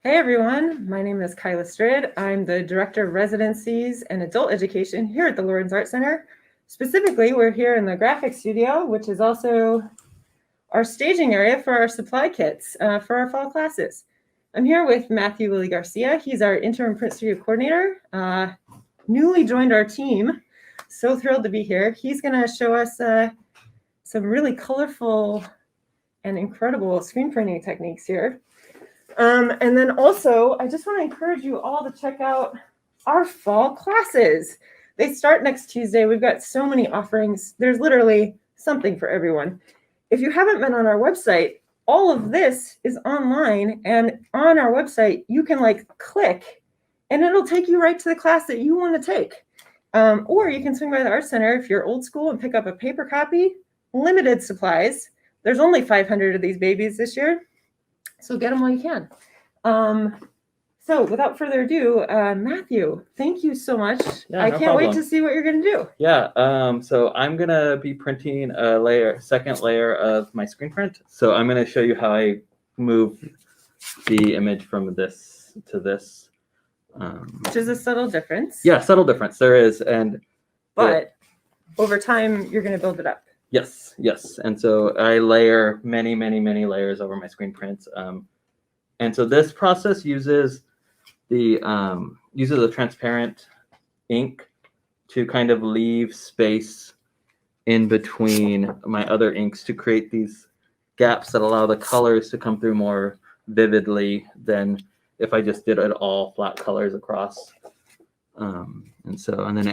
Hey everyone, my name is Kyla Strid. I'm the Director of Residencies and Adult Education here at the Lawrence Art Center. Specifically, we're here in the graphic studio, which is also our staging area for our supply kits for our fall classes. I'm here with Willie Garcia. He's our interim print studio coordinator, newly joined our team. So thrilled to be here. He's going to show us some really colorful and incredible screen printing techniques here. And then also, I just want to encourage you all to check out our fall classes. They start next Tuesday. We've got so many offerings. There's literally something for everyone. If you haven't been on our website, all of this is online, and on our website, you can click and it'll take you right to the class that you want to take. Or you can swing by the Art Center if you're old school and pick up a paper copy. Limited supplies. There's only 500 of these babies this year. So get them while you can. So without further ado, Matthew, thank you so much. Yeah, I no can't problem. wait to see what you're going to do. Yeah, so I'm going to be printing a second layer of my screen print. So I'm going to show you how I move the image from this to this. Which is a subtle difference. Yeah, subtle difference. There is. But over time, you're going to build it up. Yes, yes. And so I layer many, many, many layers over my screen prints. And so this process uses the transparent ink to kind of leave space in between my other inks to create these gaps that allow the colors to come through more vividly than if I just did it all flat colors across. And then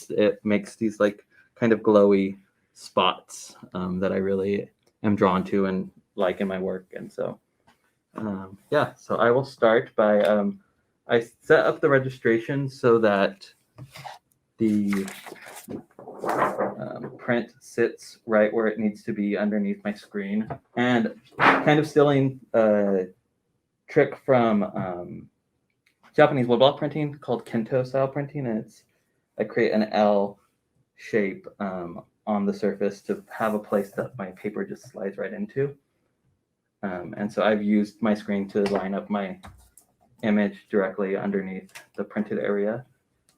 it makes these kind of glowy spots that I really am drawn to and like in my work. And so so I will start by I set up the registration so that the print sits right where it needs to be underneath my screen, and kind of stealing a trick from Japanese woodblock printing called Kento style printing, and I create an L shape on the surface to have a place that my paper just slides right into. And so I've used my screen to line up my image directly underneath the printed area.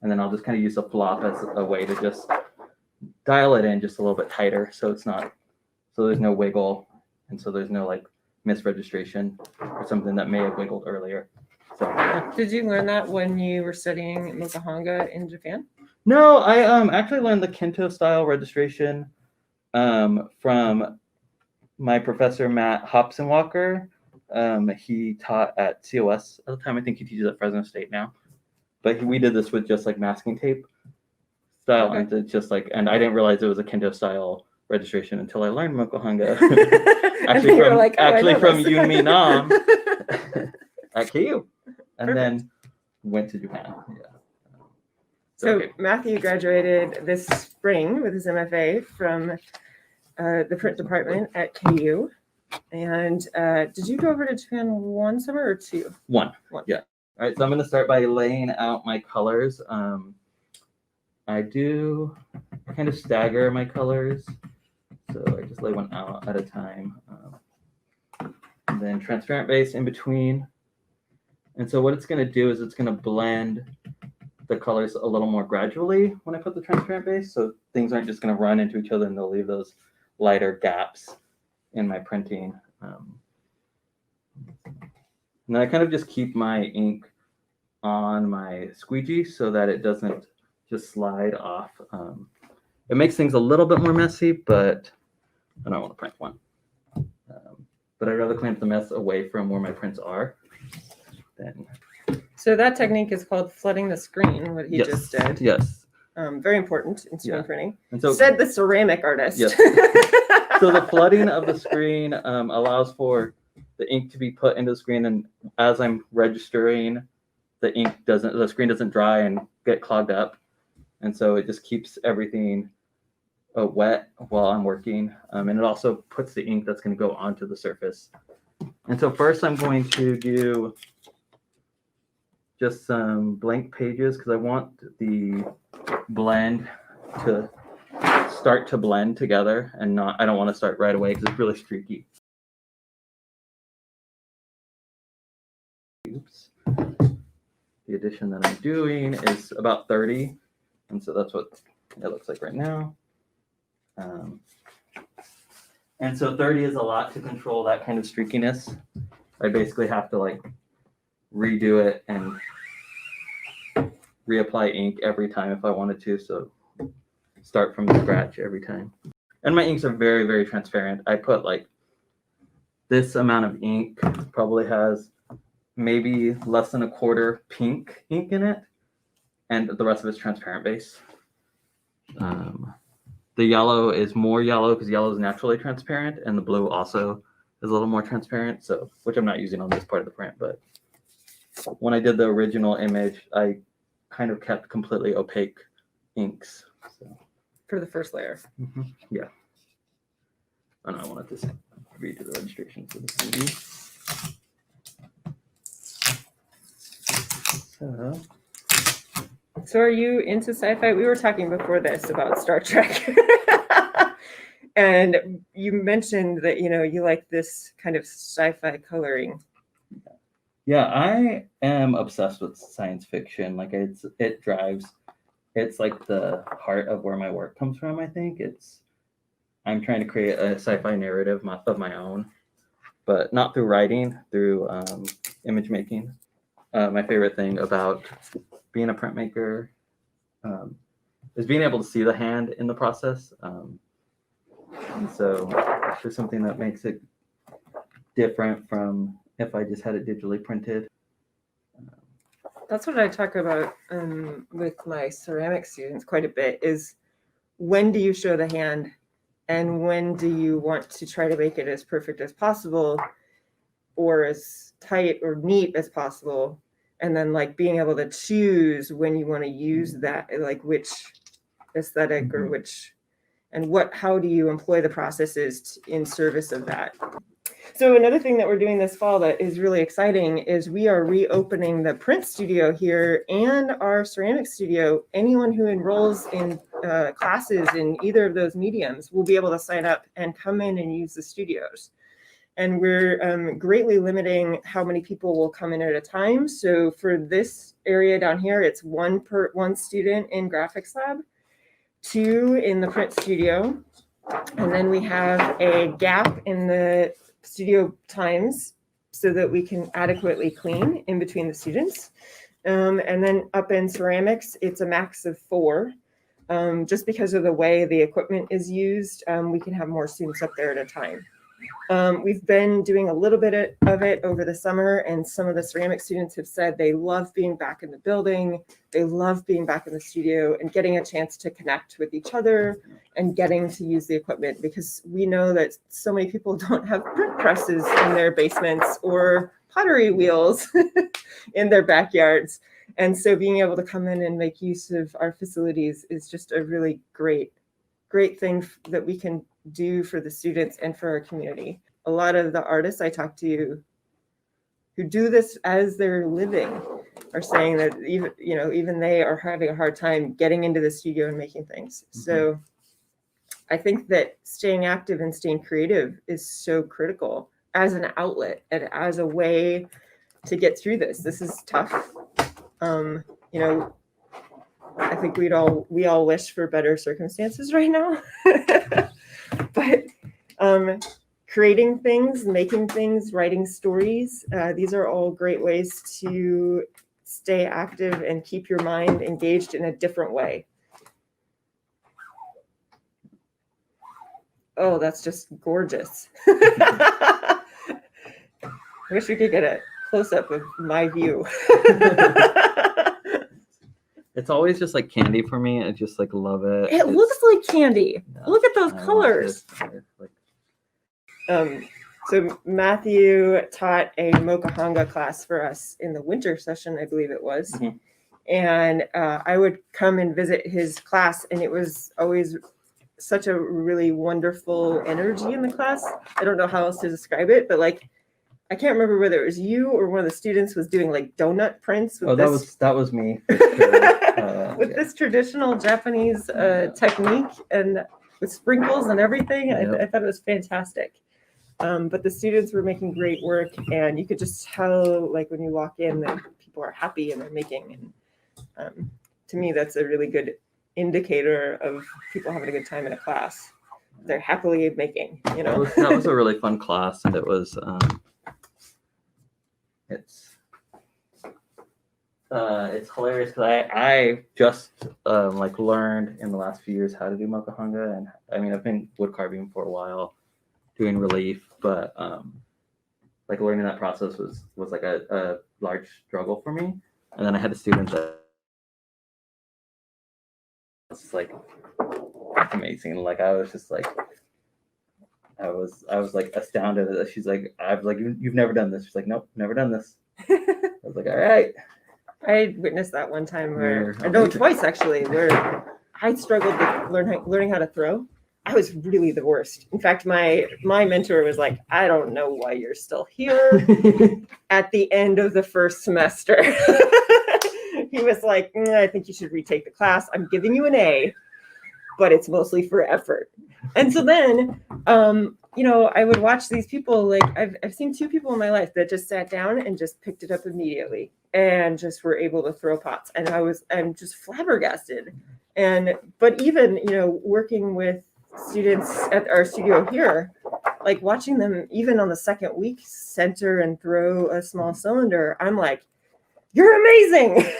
And then I'll just kind of use a flop as a way to just dial it in just a little bit tighter so there's no wiggle. And so there's no misregistration or something that may have wiggled earlier. So Did you learn that when you were studying Mokuhanga in Japan? No, I actually learned the Kento style registration from my professor, Matt Hobson-Walker. He taught at COS at the time. I think he teaches at Fresno State now. But we did this with just masking tape style. Okay. And it's just and I didn't realize it was a Kento style registration until I learned Mokuhanga. actually from Yumi Nam at KU. And Perfect. Then went to Japan. Yeah. So Matthew graduated this spring with his MFA from the print department at KU. And did you go over to Japan one summer or two? One. Yeah. All right. So I'm going to start by laying out my colors. I do kind of stagger my colors. So I just lay one out at a time. And then transparent base in between. And so what it's going to do is it's going to blend the colors a little more gradually when I put the transparent base, so things aren't just going to run into each other and they'll leave those lighter gaps in my printing. And then I kind of just keep my ink on my squeegee so that it doesn't just slide off. It makes things a little bit more messy, but I don't want to print one. But I'd rather clean up the mess away from where my prints are. So that technique is called flooding the screen, what he just did. Yes. Very important in screen printing. And so, said the ceramic artist. Yes. So the flooding of the screen allows for the ink to be put into the screen, and as I'm registering, the screen doesn't dry and get clogged up, and so it just keeps everything wet while I'm working, and it also puts the ink that's going to go onto the surface. And so first I'm going to do just some blank pages because I want the blend to start to blend together, and I don't want to start right away because it's really streaky. Oops. the edition that I'm doing is about 30. And so that's what it looks like right now. And so 30 is a lot to control that kind of streakiness. I basically have to like redo it and reapply ink every time if I wanted to. So start from scratch every time. And my inks are very, very transparent. I put like this amount of ink, probably has maybe less than a quarter pink ink in it. And the rest of it's transparent base. The yellow is more yellow because yellow is naturally transparent, and the blue also is a little more transparent. So, which I'm not using on this part of the print, but when I did the original image, I kind of kept completely opaque inks. So. For the first layer. Yeah. And I wanted to read the registration for the CD. So are you into sci-fi? We were talking before this about Star Trek. And you mentioned that, you like this kind of sci-fi coloring. Yeah, I am obsessed with science fiction. Like it drives, it's like the heart of where my work comes from, I think. I'm trying to create a sci-fi narrative of my own, but not through writing, through image making. My favorite thing about being a printmaker is being able to see the hand in the process. And so it's just something that makes it different from if I just had it digitally printed. That's what I talk about with my ceramic students quite a bit, is when do you show the hand and when do you want to try to make it as perfect as possible or as tight or neat as possible. And then like being able to choose when you want to use that, like which aesthetic or which, and how do you employ the processes in service of that. So another thing that we're doing this fall that is really exciting is we are reopening the print studio here and our ceramic studio. Anyone who enrolls in classes in either of those mediums will be able to sign up and come in and use the studios. And we're greatly limiting how many people will come in at a time. So for this area down here, it's one student in graphics lab, 2 in the print studio. And then we have a gap in the studio times so that we can adequately clean in between the students. And then up in ceramics, it's a max of 4. Just because of the way the equipment is used, we can have more students up there at a time. We've been doing a little bit of it over the summer, and some of the ceramic students have said they love being back in the building. They love being back in the studio and getting a chance to connect with each other and getting to use the equipment, because we know that so many people don't have print presses in their basements or pottery wheels in their backyards. And so being able to come in and make use of our facilities is just a really great thing that we can do for the students and for our community. A lot of the artists I talk to who do this as their living are saying that even they are having a hard time getting into the studio and making things. Mm-hmm. So I think that staying active and staying creative is so critical as an outlet and as a way to get through this. This is tough. I think we all wish for better circumstances right now. But creating things, making things, writing stories, these are all great ways to stay active and keep your mind engaged in a different way. Oh, that's just gorgeous. I wish we could get a close-up of my view. It's always just like candy for me. I just like love it. It looks like candy. Look at those colors. So Matthew taught a Mokahanga class for us in the winter session, I believe it was. Mm-hmm. And I would come and visit his class, and it was always such a really wonderful energy in the class. I don't know how else to describe it, but like, I can't remember whether it was you or one of the students was doing like donut prints. With that was me. For sure. With this traditional Japanese technique and with sprinkles and everything. Yep. I thought it was fantastic. But the students were making great work, and you could just tell, like when you walk in, that people are happy and they're making. And to me, that's a really good indicator of people having a good time in a class. They're happily making, you know. That was a really fun class, and it was it's hilarious because I just like learned in the last few years how to do mokuhanga, and I mean I've been wood carving for a while, doing relief, but like learning that process was like a large struggle for me. And then I had a student that was like, that's amazing. Like I was just like, I was like astounded that she's like, I was like, you've never done this. She's like, nope, never done this. I was like, all right. I witnessed that one time twice actually, where I struggled with learning how to throw. I was really the worst. In fact, my mentor was like, I don't know why you're still here at the end of the first semester. He was like, I think you should retake the class. I'm giving you an A, but it's mostly for effort. And so then, you know, I would watch these people, like I've seen two people in my life that just sat down and just picked it up immediately and just were able to throw pots. And I'm just flabbergasted. But even, you know, working with students at our studio here, like watching them even on the second week center and throw a small cylinder, I'm like, you're amazing.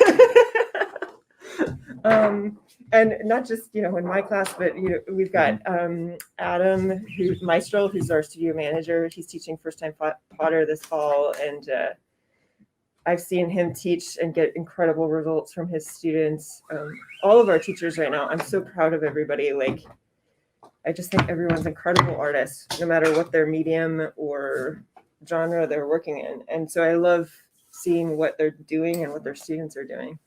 And not just, you know, in my class, but, you know, we've got Adam, Maestro, who's our studio manager. He's teaching first-time potter this fall, and I've seen him teach and get incredible results from his students. All of our teachers right now, I'm so proud of everybody. Like, I just think everyone's incredible artists, no matter what their medium or genre they're working in. And so I love seeing what they're doing and what their students are doing.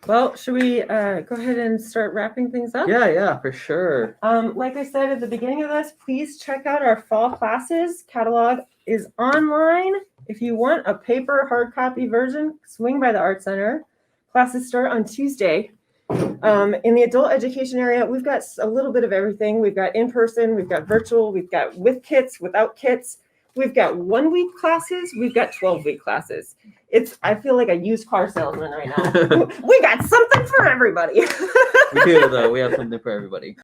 Well, should we go ahead and start wrapping things up? Yeah, for sure. Like I said at the beginning of this, please check out our fall classes. Catalog is online. If you want a paper hard copy version, swing by the Art Center. Classes start on Tuesday. In the adult education area, we've got a little bit of everything. We've got in-person, we've got virtual, we've got with kits, without kits. We've got 1-week classes, we've got 12-week classes. I feel like a used car salesman right now. We got something for everybody. We do, though. We have something for everybody.